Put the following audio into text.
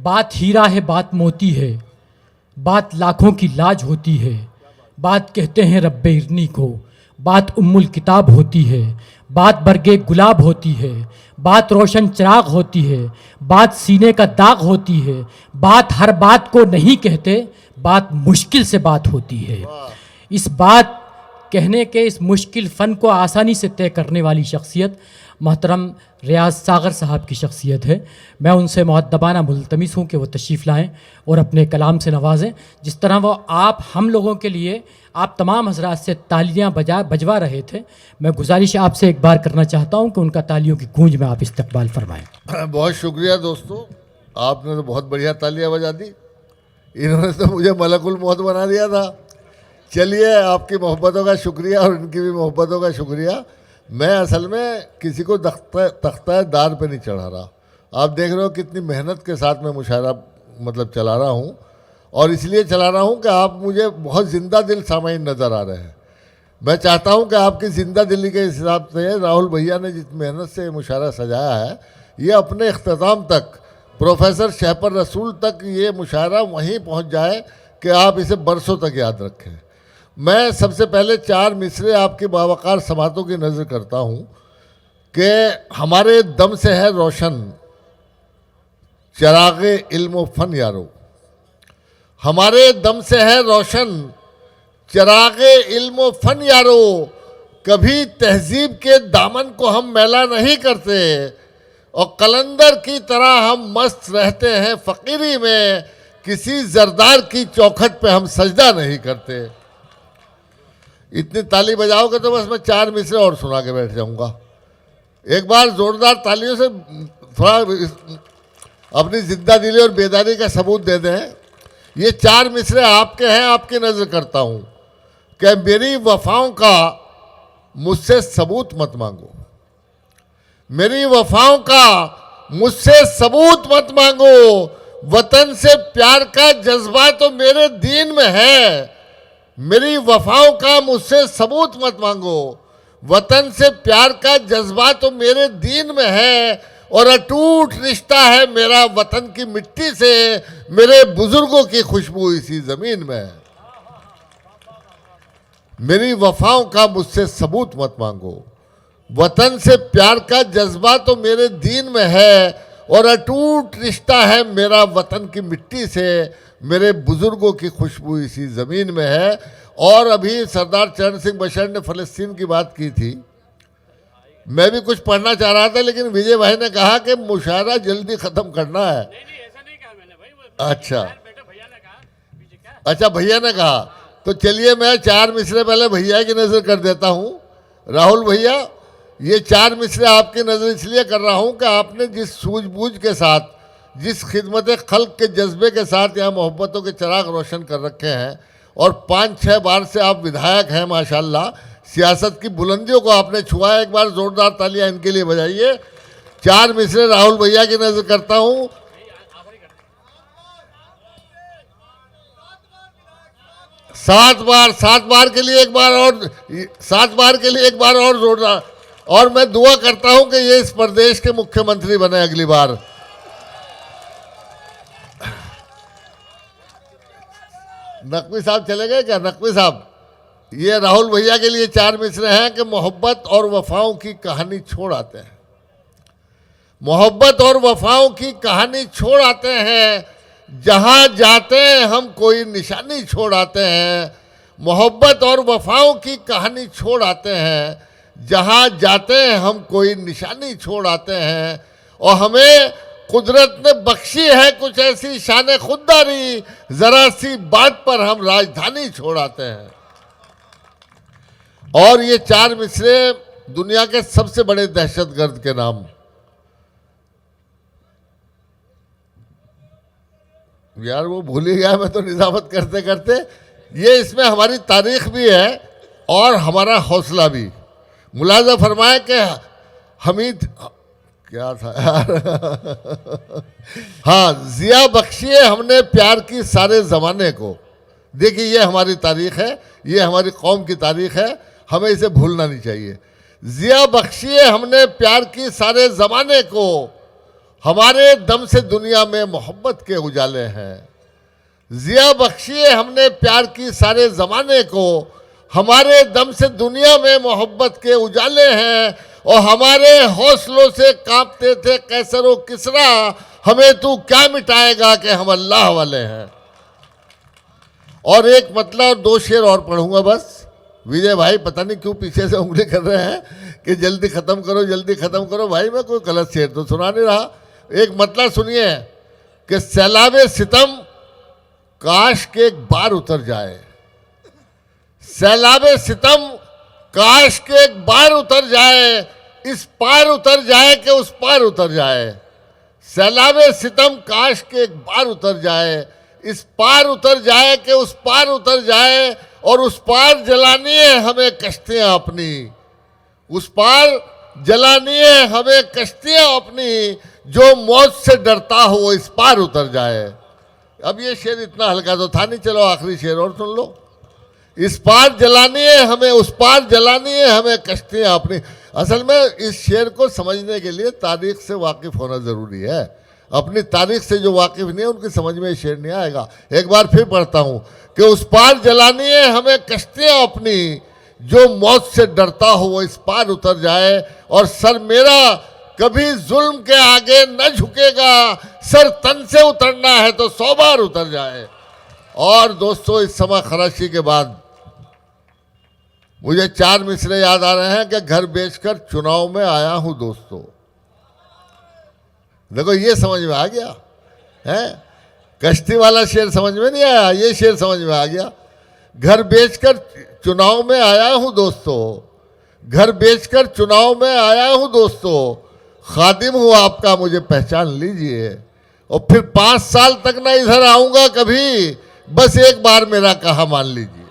बात हीरा है, बात मोती है, बात लाखों की लाज होती है, बात कहते हैं रब्बे इरनी को, बात उम्मुल किताब होती है, बात बरगे गुलाब होती है, बात रोशन चिराग होती है, बात सीने का दाग होती है, बात हर बात को नहीं कहते, बात मुश्किल से बात होती है। इस बात कहने के इस मुश्किल फ़न को आसानी से तय करने वाली शख्सियत मोहतरम रियाज सागर साहब की शख्सियत है। मैं उनसे मुअद्दबाना मुल्तमिस हूँ कि वो तशरीफ़ लाएँ और अपने कलाम से नवाजें। जिस तरह वो आप हम लोगों के लिए आप तमाम हजरात से तालियाँ बजवा रहे थे, मैं गुजारिश आपसे एक बार करना चाहता हूँ कि उनका तालियों की गूंज में आप इस्तकबाल फरमाएँ। बहुत शुक्रिया दोस्तों, आपने तो बहुत बढ़िया तालियां बजा दी। इन्होंने तो मुझे मलकुल मौत बना दिया था। चलिए, आपकी मोहब्बतों का शुक्रिया और इनकी भी मोहब्बतों का शुक्रिया। मैं असल में किसी को तख्ता दार पे नहीं चढ़ा रहा। आप देख रहे हो कितनी मेहनत के साथ मैं मुशायरा मतलब चला रहा हूँ, और इसलिए चला रहा हूँ कि आप मुझे बहुत ज़िंदा दिल सामाइन नज़र आ रहे हैं। मैं चाहता हूँ कि आपकी ज़िंदा दिली के हिसाब से राहुल भैया ने जिस मेहनत से मुशायरा सजाया है, ये अपने अख्ताम तक, प्रोफेसर शहपर रसूल तक ये मुशायरा वहीं पहुँच जाए कि आप इसे बरसों तक याद रखें। मैं सबसे पहले 4 मिसरे आपकी बावकार समातों की नज़र करता हूँ कि हमारे दम से है रोशन चिरागे इल्म फ़न यारो, हमारे दम से है रोशन चिरागे इल्म फ़न यारो, कभी तहजीब के दामन को हम मैला नहीं करते और कलंदर की तरह हम मस्त रहते हैं फ़कीरी में, किसी जरदार की चौखट पे हम सजदा नहीं करते। इतनी ताली बजाओगे तो बस मैं 4 मिसरे और सुना के बैठ जाऊंगा। एक बार जोरदार तालियों से थोड़ा अपनी जिद्दा दिली और बेदारी का सबूत दे दें। ये 4 मिसरे आपके हैं, आपकी नज़र करता हूँ कि मेरी वफाओं का मुझसे सबूत मत मांगो, मेरी वफाओं का मुझसे सबूत मत मांगो, वतन से प्यार का जज्बा तो मेरे दीन में है, मेरी वफाओं का मुझसे सबूत मत मांगो, वतन से प्यार का जज्बा तो मेरे दीन में है, और अटूट रिश्ता है मेरा वतन की मिट्टी से, मेरे बुजुर्गों की खुशबू इसी ज़मीन में है। मेरी वफाओं का मुझसे सबूत मत मांगो, वतन से प्यार का जज्बा तो मेरे दीन में है, और अटूट रिश्ता है मेरा वतन की मिट्टी से, मेरे बुजुर्गों की खुशबू इसी ज़मीन में है। और अभी सरदार चरण सिंह बशर ने फ़लस्तीन की बात की थी, मैं भी कुछ पढ़ना चाह रहा था, लेकिन विजय भाई ने कहा कि मुशायरा जल्दी ख़त्म करना है। नहीं, ऐसा नहीं कहा मैंने भाई, बेटा भैया ने कहा। अच्छा, भैया ने कहा, तो चलिए मैं 4 मिसरे पहले भैया की नज़र कर देता हूँ। राहुल भैया, ये 4 मिसरे आपकी नज़र इसलिए कर रहा हूँ कि आपने जिस सूझबूझ के साथ, जिस खिदमत खल्क के जज्बे के साथ यहाँ मोहब्बतों के चिराग रोशन कर रखे हैं, और 5-6 बार से आप विधायक हैं माशाल्लाह, सियासत की बुलंदियों को आपने छुआ है। एक बार ज़ोरदार तालियां इनके लिए बजाइए। 4 मिसरे राहुल भैया की नज़र करता हूँ। 7 बार के लिए एक बार और, 7 बार के लिए एक बार और जोरदार। और मैं दुआ करता हूं कि ये इस प्रदेश के मुख्यमंत्री बने अगली बार। नकवी साहब चले गए क्या? नकवी साहब, ये राहुल भैया के लिए 4 मिसरे हैं कि मोहब्बत और वफाओं की कहानी छोड़ आते हैं, मोहब्बत और वफाओं की कहानी छोड़ आते हैं, जहां जाते हैं हम कोई निशानी छोड़ आते हैं, मोहब्बत और वफाओं की कहानी छोड़ आते हैं, जहां जाते हैं हम कोई निशानी छोड़ आते हैं, और हमें कुदरत ने बख्शी है कुछ ऐसी शान खुददारी, जरा सी बात पर हम राजधानी छोड़ आते हैं। और ये 4 मिसरे दुनिया के सबसे बड़े दहशतगर्द के नाम, यार वो भूल ही गया मैं तो निजामत करते करते। ये इसमें हमारी तारीख भी है और हमारा हौसला भी। मुलाजा फरमाए कि हमीद क्या था यार हाँ, जिया बख्शिए हमने प्यार की सारे ज़माने को। देखिए, ये हमारी तारीख है, ये हमारी कौम की तारीख है, हमें इसे भूलना नहीं चाहिए। जिया बख्शिए हमने प्यार की सारे ज़माने को, हमारे दम से दुनिया में मोहब्बत के उजाले हैं। जिया बख्शिए हमने प्यार की सारे ज़माने को, हमारे दम से दुनिया में मोहब्बत के उजाले हैं। और हमारे हौसलों से कांपते थे कैसर व किसरा, हमें तू क्या मिटाएगा कि हम अल्लाह वाले हैं। और एक मतलब 2 शेर और पढ़ूंगा बस। विजय भाई पता नहीं क्यों पीछे से उंगली कर रहे हैं कि जल्दी ख़त्म करो, जल्दी ख़त्म करो। भाई मैं कोई गलत शेर तो सुना नहीं रहा। एक मतलब सुनिए कि सैलाबे सितम काश के एक बार उतर जाए, सैलाबे सितम काश के एक बार उतर जाए, इस पार उतर जाए कि उस पार उतर जाए। सैलाबे सितम काश के एक बार उतर जाए, इस पार उतर जाए कि उस पार उतर जाए। और उस पार जलानी है हमें कश्तियां अपनी, उस पार जलानी है हमें कश्तियां अपनी, जो मौत से डरता हो वो इस पार उतर जाए। अब ये शेर इतना हल्का तो था नहीं, चलो आखिरी शेर और सुन लो। इस पार जलानी है हमें, उस पार जलानी है हमें कश्तियां अपनी। असल में इस शेर को समझने के लिए तारीख से वाकिफ होना ज़रूरी है। अपनी तारीख से जो वाकिफ नहीं है उनकी समझ में ये शेर नहीं आएगा। एक बार फिर पढ़ता हूँ कि उस पार जलानी है हमें कश्तियां अपनी, जो मौत से डरता हो वो इस पार उतर जाए। और सर मेरा कभी जुल्म के आगे न झुकेगा, सर तन से उतरना है तो 100 बार उतर जाए। और दोस्तों इस समय खराशी के बाद मुझे 4 मिसरे याद आ रहे हैं कि घर बेचकर चुनाव में आया हूं दोस्तों। देखो ये समझ में आ गया है, कश्ती वाला शेर समझ में नहीं आया, ये शेर समझ में आ गया। घर बेचकर चुनाव में आया हूं दोस्तों, घर बेचकर चुनाव में आया हूं दोस्तों, खादिम हूं आपका मुझे पहचान लीजिए। और फिर 5 साल तक ना इधर आऊंगा कभी, बस एक बार मेरा कहा मान लीजिए।